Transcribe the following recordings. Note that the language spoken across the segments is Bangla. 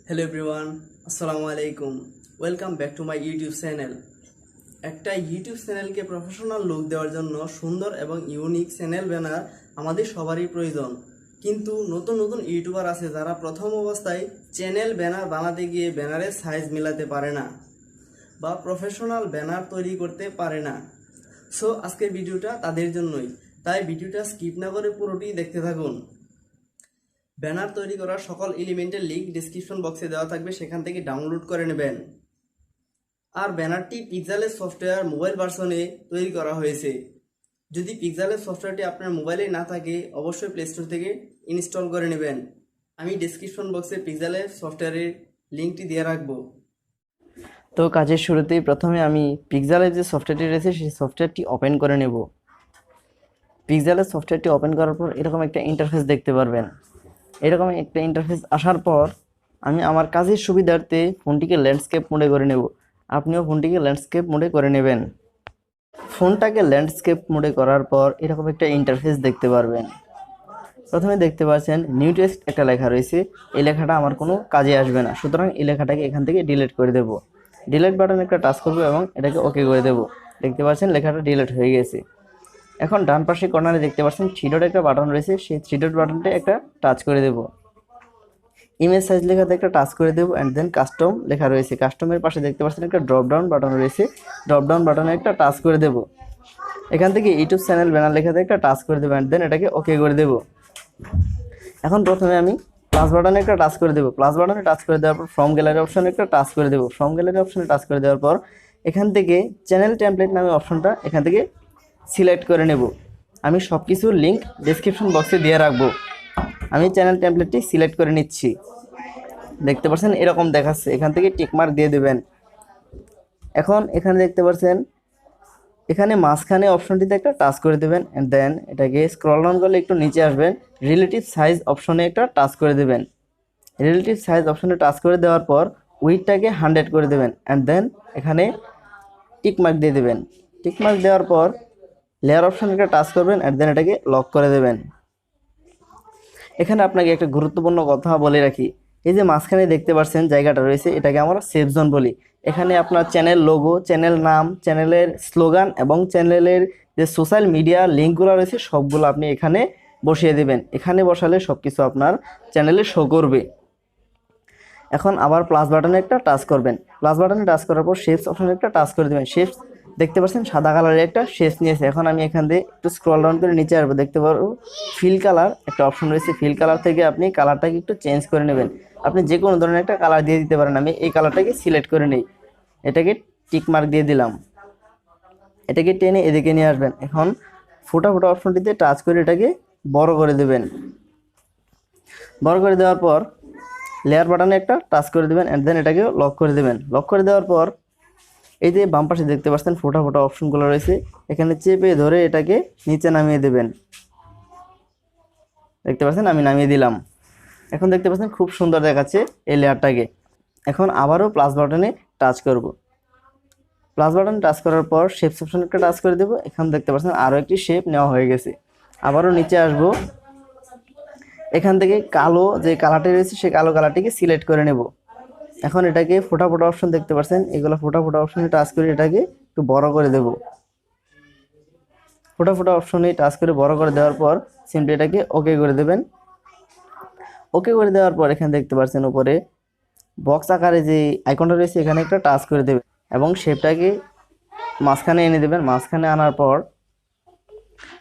হ্যালো এভরিওয়ান, আসসালামু আলাইকুম। Welcome back to my YouTube channel. একটা ইউটিউব চ্যানেলকে প্রফেশনাল লুক দেওয়ার জন্য সুন্দর এবং ইউনিক চ্যানেল ব্যানার আমাদের সবারই প্রয়োজন। কিন্তু নতুন নতুন ইউটিউবার আছে যারা প্রথম অবস্থায় চ্যানেল ব্যানার বানাতে গিয়ে ব্যানারের সাইজ মেলাতে পারে না বা প্রফেশনাল ব্যানার তৈরি করতে পারে না। সো আজকের ভিডিওটা তাদের জন্যই, তাই ভিডিওটা স্কিপ না করে পুরোটি দেখতে থাকুন। ব্যানার তৈরি করার সকল এলিমেন্টের লিঙ্ক ডিসক্রিপশন বক্সে দেওয়া থাকবে, সেখান থেকে ডাউনলোড করে নেবেন। আর ব্যানারটি পিক্সেলের সফটওয়্যার মোবাইল ভার্সনে তৈরি করা হয়েছে। যদি পিক্সেলের সফটওয়্যারটি আপনার মোবাইলে না থাকে অবশ্যই প্লে স্টোর থেকে ইনস্টল করে নেবেন। আমি ডিসক্রিপশন বক্সে পিক্সেলের সফটওয়্যারের লিঙ্কটি দিয়ে রাখবো। তো কাজের শুরুতেই প্রথমে আমি পিক্সেলের যে সফটওয়্যারটি রয়েছে সেই সফটওয়্যারটি ওপেন করে নেব। পিক্সেলের সফটওয়্যারটি ওপেন করার পর এরকম একটা ইন্টারফেস দেখতে পারবেন। এরকম একটা ইন্টারফেস আসার পর আমি আমার কাজের সুবিধার্থে ফোনটিকে ল্যান্ডস্কেপ মোডে করে নেব। আপনিও ফোনটিকে ল্যান্ডস্কেপ মোডে করে নেবেন। ফোনটাকে ল্যান্ডস্কেপ মোডে করার পর এরকম একটা ইন্টারফেস দেখতে পারবেন। প্রথমে দেখতে পাচ্ছেন নিউ টেক্সট একটা লেখা রয়েছে। এই লেখাটা আমার কোনো কাজে আসবে না, সুতরাং এই লেখাটাকে এখান থেকে ডিলিট করে দেব। ডিলিট বাটনে একটা টাচ করব এবং এটাকে ওকে করে দেব। দেখতে পাচ্ছেন লেখাটা ডিলিট হয়ে গেছে। এখন ডান পাশে কর্নারে দেখতে পাচ্ছেন থ্রি ডট একটা বাটন রয়েছে, সেই থ্রি ডট বাটনটা একটা টাচ করে দেব। ইমেজ সাইজ লেখাতে একটা টাচ করে দেব অ্যান্ড দেন কাস্টম লেখা রয়েছে, কাস্টমের পাশে দেখতে পাচ্ছেন একটা ড্রপ ডাউন বাটন রয়েছে, ড্রপ ডাউন বাটনে একটা টাচ করে দেব। এখান থেকে ইউটিউব চ্যানেল ব্যানার লেখাতে একটা টাচ করে দেবো অ্যান্ড দেন এটাকে ওকে করে দেব। এখন প্রথমে আমি প্লাস বাটনে একটা টাচ করে দেবো। প্লাস বাটনে টাচ করে দেওয়ার পর ফ্রম গ্যালারি অপশনে একটা টাচ করে দেবো। ফ্রম গ্যালারি অপশনে টাচ করে দেওয়ার পর এখান থেকে চ্যানেল টেমপ্লেট নামে অপশনটা এখান থেকে সিলেক্ট করে নেব। আমি সব কিছুর লিঙ্ক ডেসক্রিপশন বক্সে দিয়ে রাখবো। আমি চ্যানেল টেমপ্লেটটি সিলেক্ট করে নিচ্ছি। দেখতে পাচ্ছেন এরকম দেখাচ্ছে, এখান থেকে টিকমার্ক দিয়ে দেবেন। এখন এখানে দেখতে পাচ্ছেন এখানে মাঝখানে অপশনটিতে একটা টাচ করে দেবেন অ্যান্ড দেন এটাকে স্ক্রল ডাউন করলে একটু নিচে আসবেন, রিলেটিভ সাইজ অপশনে একটা টাচ করে দেবেন। রিলেটিভ সাইজ অপশনে টাচ করে দেওয়ার পর উইডটাকে 100 করে দেবেন অ্যান্ড দেন এখানে টিকমার্ক দিয়ে দেবেন। টিকমার্ক দেওয়ার পর লেয়ার অপশনে একটা টাচ করবেন অ্যান্ড দেন এটাকে লক করে দেবেন। এখানে আপনাকে একটা গুরুত্বপূর্ণ কথা বলে রাখি, এই যে মাঝখানে দেখতে পাচ্ছেন জায়গাটা রয়েছে, এটাকে আমরা সেভ জোন বলি। এখানে আপনার চ্যানেল লোগো, চ্যানেল নাম, চ্যানেলের স্লোগান এবং চ্যানেলের যে সোশ্যাল মিডিয়া লিঙ্কগুলো রয়েছে সবগুলো আপনি এখানে বসিয়ে দেবেন। এখানে বসালে সব কিছু আপনার চ্যানেলে শো করবে। এখন আবার প্লাস বাটনে একটা টাচ করবেন। প্লাস বাটনে টাচ করার পর শেপস অপশনে একটা টাচ করে দেবেন। শেপস দেখতে পাচ্ছেন সাদা কালারের একটা শেপস নিয়েছে। এখন আমি এখান থেকে একটু স্ক্রল ডাউন করে নিচে আসবো, দেখতে পারবো ফিল কালার একটা অপশন রয়েছে। ফিল কালার থেকে আপনি কালারটাকে একটু চেঞ্জ করে নেবেন। আপনি যে কোনো ধরনের একটা কালার দিয়ে দিতে পারেন। আমি এই কালারটাকে সিলেক্ট করে নিই, এটাকে টিক মার্ক দিয়ে দিলাম। এটাকে টেনে এদিকে নিয়ে আসবেন। এখন ফোটা ফোটা অপশনটিতে টাচ করে এটাকে বড় করে দেবেন। বড় করে দেওয়ার পর লেয়ার বাটনে একটা টাচ করে দেবেন অ্যান্ড দেন এটাকে লক করে দেবেন। লক করে দেওয়ার পর এই যে বাম পাশে দেখতে পাচ্ছেন ফোটা ফোটা অপশনগুলো রয়েছে, এখানে চেপে ধরে এটাকে নিচে নামিয়ে দেবেন। দেখতে পাচ্ছেন আমি নামিয়ে দিলাম। এখন দেখতে পাচ্ছেন খুব সুন্দর দেখাচ্ছে এই লেয়ারটাকে। এখন আবারও প্লাস বাটনে টাচ করব। প্লাস বাটনে টাচ করার পর শেপস অপশনে একটা টাচ করে দেবো। এখন দেখতে পাচ্ছেন আরও একটি শেপ নেওয়া হয়ে গেছে। আবারও নিচে আসব, এখান থেকে কালো যে কালারটি রয়েছে সেই কালো কালারটিকে সিলেক্ট করে নেব। এখন এটাকে ফোটা ফোটা অপশন দেখতে পাচ্ছেন, এগুলো ফোটা ফোটা অপশনে টাচ করে এটাকে একটু বড় করে দেব। ফোটা ফোটা অপশনে টাচ করে বড় করে দেওয়ার পর সিম্পলি এটাকে ওকে করে দেবেন। ওকে করে দেওয়ার পর এখানে দেখতে পাচ্ছেন উপরে বক্স আকারে যে আইকনটা রয়েছে এখানে একটা টাচ করে দেবেন এবং শেপটাকে মাঝখানে এনে দেবেন। মাঝখানে আনার পর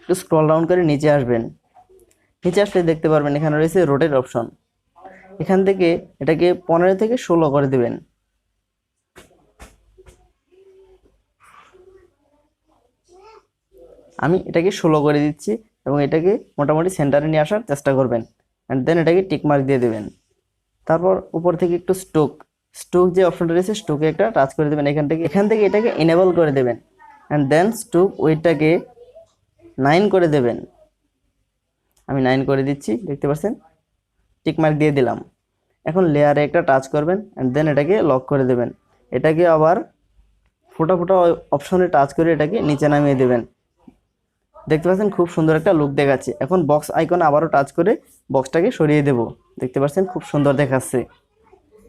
একটু স্ক্রল ডাউন করে নিচে আসবেন। নিচে আসলে দেখতে পারবেন এখানে রয়েছে রোটেট অপশন। এখান থেকে এটাকে 15 থেকে 16 করে দেবেন। আমি এটাকে 16 করে দিচ্ছি এবং এটাকে মোটামুটি সেন্টারে নিয়ে আসার চেষ্টা করবেন অ্যান্ড দেন এটাকে টিকমার্ক দিয়ে দেবেন। তারপর উপর থেকে একটু স্টোক যে অপশনটা রয়েছে স্টোকে একটা টাচ করে দেবেন। এখান থেকে এটাকে এনেবল করে দেবেন অ্যান্ড দেন স্টোক ওয়েটটাকে 9 করে দেবেন। আমি 9 করে দিচ্ছি, দেখতে পাচ্ছেন টিকমার্ক দিয়ে দিলাম। এখন লেয়ারে একটা টাচ করবেন অ্যান্ড দেন এটাকে লক করে দেবেন। এটাকে আবার ফোটা ফোটা অপশনে টাচ করে এটাকে নিচে নামিয়ে দেবেন। দেখতে পাচ্ছেন খুব সুন্দর একটা লুক দেখাচ্ছে। এখন বক্স আইকনে আবারও টাচ করে বক্সটাকে সরিয়ে দেব। দেখতে পাচ্ছেন খুব সুন্দর দেখাচ্ছে।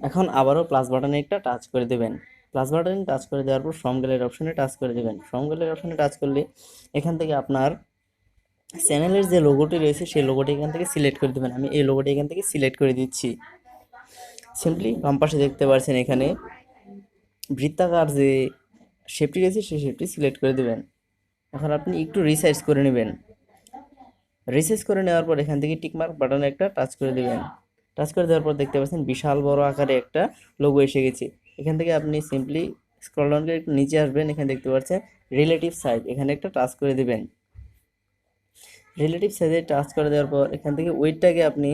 এখন আবারও প্লাস বাটনে একটা টাচ করে দেবেন। প্লাস বাটনে টাচ করে দেওয়ার পর ফ্রম গ্যালারি অপশনে টাচ করে দেবেন। ফ্রম গ্যালারি অপশনে টাচ করলে এখান থেকে আপনার চ্যানেলের যে লোগোটি রয়েছে সেই লোগোটি এখান থেকে সিলেক্ট করে দেবেন। আমি এই লোগোটি এখান থেকে সিলেক্ট করে দিচ্ছি। সিম্পলি বাম পাশে দেখতে পাচ্ছেন এখানে বৃত্তাকার যে শেপটি রয়েছে সেই শেপটি সিলেক্ট করে দেবেন। এখন আপনি একটু রিসাইজ করে নেবেন। রিসাইজ করে নেওয়ার পর এখান থেকে টিকমার্ক বাটনে একটা টাচ করে দেবেন। টাচ করে দেওয়ার পর দেখতে পাচ্ছেন বিশাল বড় আকারে একটা লোগো এসে গেছে। এখান থেকে আপনি সিম্পলি স্ক্রল ডাউন করে একটু নিচে আসবেন। এখানে দেখতে পাচ্ছেন রিলেটিভ সাইজ, এখানে একটা টাচ করে দেবেন। রিলেটিভ সাইজে টাচ করে দেওয়ার পর এখান থেকে ওয়েটটাকে আপনি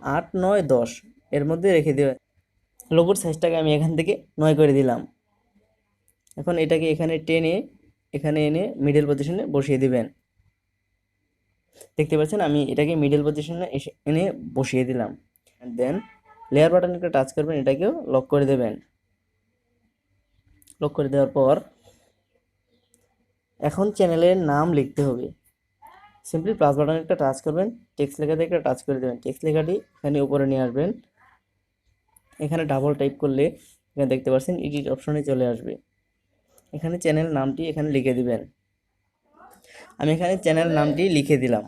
8, 9, 10 এর মধ্যে রেখে দেবেন। লোগোর সাইজটাকে আমি এখান থেকে 9 করে দিলাম। এখন এটাকে এখানে টেনে এখানে এনে মিডল পজিশনে বসিয়ে দিবেন। দেখতে পাচ্ছেন আমি এটাকে মিডল পজিশনে এনে বসিয়ে দিলাম। দেন লেয়ার বাটনে একটা টাচ করবেন, এটাকেও লক করে দেবেন। লক করে দেওয়ার পর এখন চ্যানেলের নাম লিখতে হবে। সিম্পলি প্লাস বাটনে একটা টাচ করবেন, টেক্সট লেখাতে একটা টাচ করে দেবেন। টেক্সট লেখাটি এখানে উপরে নিয়ে আসবেন। এখানে ডাবল টাইপ করলে এখানে দেখতে পাচ্ছেন এডিট অপশনে চলে আসবে। এখানে চ্যানেল নামটি এখানে লিখে দিবেন। আমি এখানে চ্যানেল নামটি লিখে দিলাম।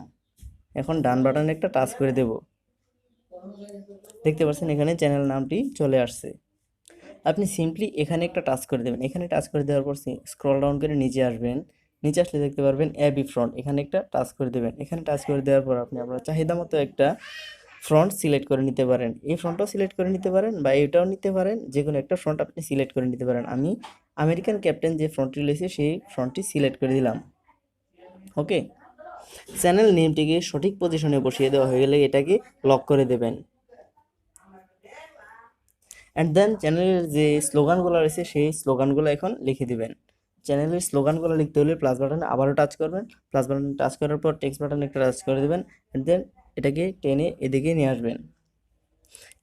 এখন ডান বাটনে একটা টাচ করে দেব। দেখতে পাচ্ছেন এখানে চ্যানেল নামটি চলে আসছে। আপনি সিম্পলি এখানে একটা টাচ করে দেবেন। এখানে টাচ করে দেওয়ার পর স্ক্রল ডাউন করে নিচে আসবেন। নিচে আসলে দেখতে পারবেন এবি ফ্রন্ট, এখানে একটা টাচ করে দেবেন। এখানে টাচ করে দেওয়ার পর আপনি আপনার চাহিদা মতো একটা ফ্রন্ট সিলেক্ট করে নিতে পারেন। এই ফ্রন্টটাও সিলেক্ট করে নিতে পারেন বা এটাও নিতে পারেন, যে কোনো একটা ফ্রন্ট আপনি সিলেক্ট করে নিতে পারেন। আমি আমেরিকান ক্যাপ্টেন যে ফ্রন্টটি রয়েছে সেই ফ্রন্টটি সিলেক্ট করে দিলাম। ওকে, চ্যানেল নেমটিকে সঠিক পজিশনে বসিয়ে দেওয়া হয়ে গেলে এটাকে লক করে দেবেন। অ্যান্ড দেন চ্যানেলের যে স্লোগানগুলো রয়েছে সেই স্লোগানগুলো এখন লিখে দিবেন। চ্যানেলের স্লোগানগুলো লিখতে হলে প্লাস বাটনে আবারও টাচ করবেন। প্লাস বাটনে টাচ করার পর টেক্সট বাটনে একটা টাচ করে দেবেন। অ্যান্ড দেন এটাকে টেনে এদিকে নিয়ে আসবেন।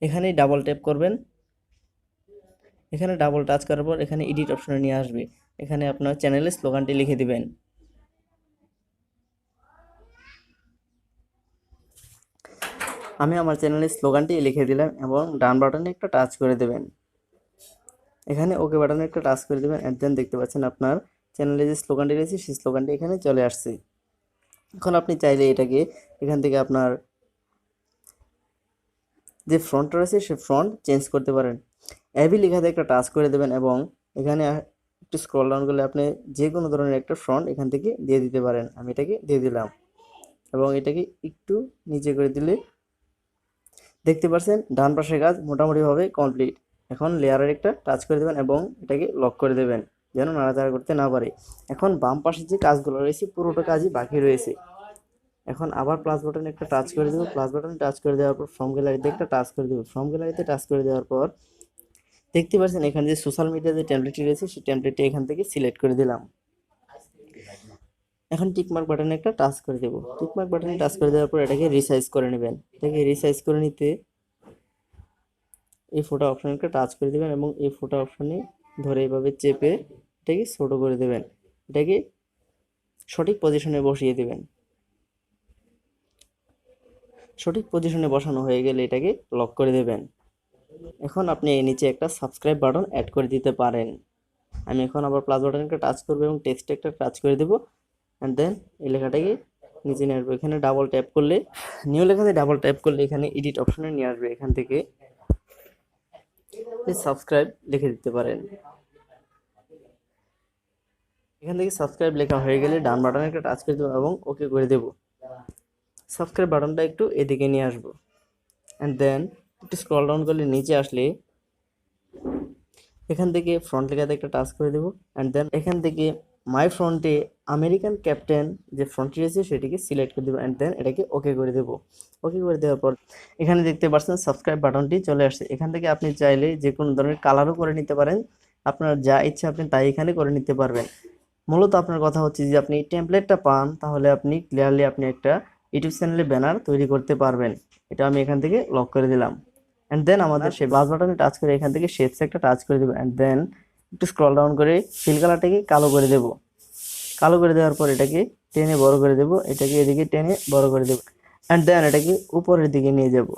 এখানে ডাবল ট্যাপ করবেন। এখানে ডাবল টাচ করার পর এখানে এডিট অপশনে নিয়ে আসবে। এখানে আপনার চ্যানেলের স্লোগানটি লিখে দিবেন। আমি আমার চ্যানেলের স্লোগানটি লিখে দিলাম এবং ডান বাটনে একটা টাচ করে দেবেন। এখানে ওকে বাটনে একটা টাচ করে দেবেন। অ্যান্ড দেন দেখতে পাচ্ছেন আপনার চ্যানেলে যে স্লোগানটি রয়েছে সেই স্লোগানটি এখানে চলে আসছে। এখন আপনি চাইলে এটাকে এখান থেকে আপনার যে ফ্রন্ট রয়েছে সে ফ্রন্ট চেঞ্জ করতে পারেন। অ্যাবি লেখাতে একটা টাচ করে দেবেন এবং এখানে একটু স্ক্রল ডাউন করলে আপনি যে কোনো ধরনের একটা ফ্রন্ট এখান থেকে দিয়ে দিতে পারেন। আমি এটাকে দিয়ে দিলাম এবং এটাকে একটু নিচে করে দিলে দেখতে পাচ্ছেন ডান পাশের কাজ মোটামুটিভাবে কমপ্লিট। এখন লেয়ারের একটা টাচ করে দেবেন এবং এটাকে লক করে দেবেন যেন নাড়াচাড়া করতে না পারে। এখন বাম পাশে যে কাজগুলো রয়েছে পুরোটা কাজই বাকি রয়েছে। এখন আবার প্লাস বাটনে একটা টাচ করে দেবো। প্লাস বাটনে টাচ করে দেওয়ার পর ফর্ম গ্যালারিতে একটা টাচ করে দেবো। ফর্ম গ্যালারিতে টাচ করে দেওয়ার পর দেখতে পাচ্ছেন এখানে যে সোশ্যাল মিডিয়া যে টেমপ্লেটটি রয়েছে সেই টেমপ্লেটটি এখান থেকে সিলেক্ট করে দিলাম। এখন টিকমার্ক বাটনে একটা টাচ করে দেবো। টিকমার্ক বাটনে টাচ করে দেওয়ার পর এটাকে রিসাইজ করে নেবেন। এটাকে রিসাইজ করে নিতে এই ফোটো অপশনে একটা টাচ করে দেবেন এবং এই ফোটো অপশনে ধরে এইভাবে চেপে এটাকে ছোট করে দেবেন। এটাকে সঠিক পজিশনে বসিয়ে দেবেন। সঠিক পজিশনে বসানো হয়ে গেলে এটাকে লক করে দেবেন। এখন আপনি এই নিচে একটা সাবস্ক্রাইব বাটন অ্যাড করে দিতে পারেন। আমি এখন আবার প্লাস বাটনে একটা টাচ করবো এবং টেক্সটে একটা টাচ করে দেবো। অ্যান্ড দেন এই লেখাটাকে নিচে নিয়ে আসবো। এখানে ডাবল ট্যাপ করলে নিউ লেখাতে ডাবল ট্যাপ করলে এখানে এডিট অপশনে নিয়ে আসবে। এখান থেকে সাবস্ক্রাইব লিখে দিতে পারেন। এখান থেকে সাবস্ক্রাইব লেখা হয়ে গেলে ডান বাটনে একটা টাচ করে দেবো এবং ওকে করে দেবো। সাবস্ক্রাইব বাটনটা একটু এদিকে নিয়ে আসবো। অ্যান্ড দেন একটু স্ক্রল ডাউন করলে নিচে আসলে এখান থেকে ফ্রন্ট লেখাতে একটা টাচ করে দেবো। অ্যান্ড দেন এখান থেকে মাই ফ্রন্টে আমেরিকান ক্যাপ্টেন যে ফ্রন্টটি রয়েছে সেটিকে সিলেক্ট করে দেবো। অ্যান্ড দেন এটাকে ওকে করে দেবো। ওকে করে দেওয়ার পর এখানে দেখতে পাচ্ছেন সাবস্ক্রাইব বাটনটি চলে আসছে। এখান থেকে আপনি চাইলে যে কোনো ধরনের কালারও করে নিতে পারেন। আপনার যা ইচ্ছা আপনি তাই এখানে করে নিতে পারবেন। মূলত আপনার কথা হচ্ছে যে আপনি টেমপ্লেটটা পান তাহলে আপনি ক্লিয়ারলি আপনি একটা ইউটিউব চ্যানেলে ব্যানার তৈরি করতে পারবেন। এটা আমি এখান থেকে লক করে দিলাম। অ্যান্ড দেন আমাদের সেই প্লাস বাটনে টাচ করে এখান থেকে শেপসে একটা টাচ করে দেবো। অ্যান্ড দেন একটু স্ক্রল ডাউন করে ফিল কালারটাকে কালো করে দেবো। কালো করে দেওয়ার পর এটাকে টেনে বড় করে দেবো। এটাকে এদিকে টেনে বড় করে দেবো। অ্যান্ড দেন এটাকে উপরের দিকে নিয়ে যাব।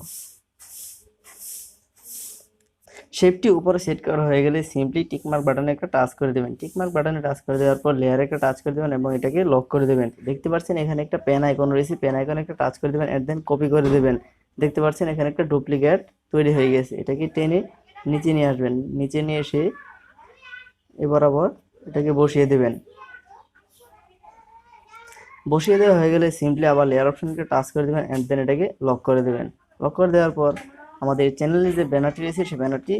শেপটি উপরে সেট করা হয়ে গেলে সিম্পলি টিকমার্ক বাটনে একটা টাচ করে দেবেন। টিকমার্ক বাটনে টাচ করে দেওয়ার পর লেয়ারে একটা টাচ করে দেবেন এবং এটাকে লক করে দেবেন। দেখতে পাচ্ছেন এখানে একটা পেন আইকন রয়েছে, পেন আইকনে একটা টাচ করে দেবেন, এন্ড দেন কপি করে দেবেন। দেখতে পাচ্ছেন এখানে একটা ডুপ্লিকেট তৈরি হয়ে গেছে। এটাকে টেনে নিচে নিয়ে আসবেন, নিচে নিয়ে এসে বরাবর এটাকে বসিয়ে দেবেন। বসিয়ে দেওয়া হয়ে গেলে সিম্পলি আবার লেয়ার অপশনকে টাচ করে দেবেন, এন্ড দেন এটাকে লক করে দেবেন। লক করে দেওয়ার পর আমাদের চ্যানেলে যে ব্যানারটি রয়েছে সেই ব্যানারটি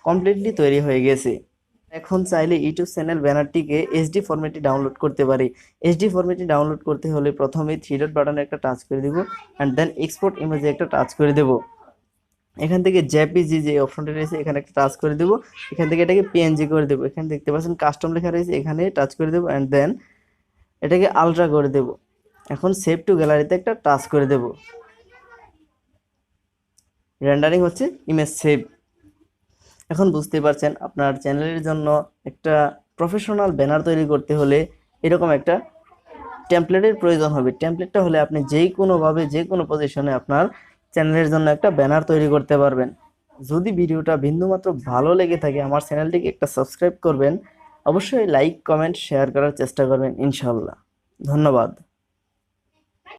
কমপ্লিটলি তৈরি হয়ে গেছে। এখন চাইলে ইউটিউব চ্যানেল ব্যানারটিকে এইচডি ফরম্যাটে ডাউনলোড করতে পারি। এইচডি ফরম্যাটে ডাউনলোড করতে হলে প্রথমে থ্রি ডট বাটনে একটা টাচ করে দেব, অ্যান্ড দেন এক্সপোর্ট ইমেজে একটা টাচ করে দেব। এখান থেকে জেপিজি যে অপশনটি রয়েছে এখানে একটা টাচ করে দেব। এখান থেকে এটাকে পিএনজি করে দেব। এখানে দেখতে পাচ্ছেন কাস্টম লেখা রয়েছে, এখানে টাচ করে দেব, অ্যান্ড দেন এটাকে আলট্রা করে দেব। এখন সেভ টু গ্যালারিতে একটা টাচ করে দেব। রেন্ডারিং হচ্ছে, ইমেজ সেভ। এখন বুঝতে পারছেন আপনার চ্যানেলের জন্য একটা প্রফেশনাল ব্যানার তৈরি করতে হলে এরকম একটা টেমপ্লেটের প্রয়োজন হবে। টেমপ্লেটটা হলে আপনি যেই কোনোভাবে যে কোনো পজিশনে আপনার চ্যানেলের জন্য একটা ব্যানার তৈরি করতে পারবেন। যদি ভিডিওটা বিন্দুমাত্র ভালো লেগে থাকে আমার চ্যানেলটিকে একটা সাবস্ক্রাইব করবেন, অবশ্যই লাইক কমেন্ট শেয়ার করার চেষ্টা করবেন ইনশাল্লাহ। ধন্যবাদ।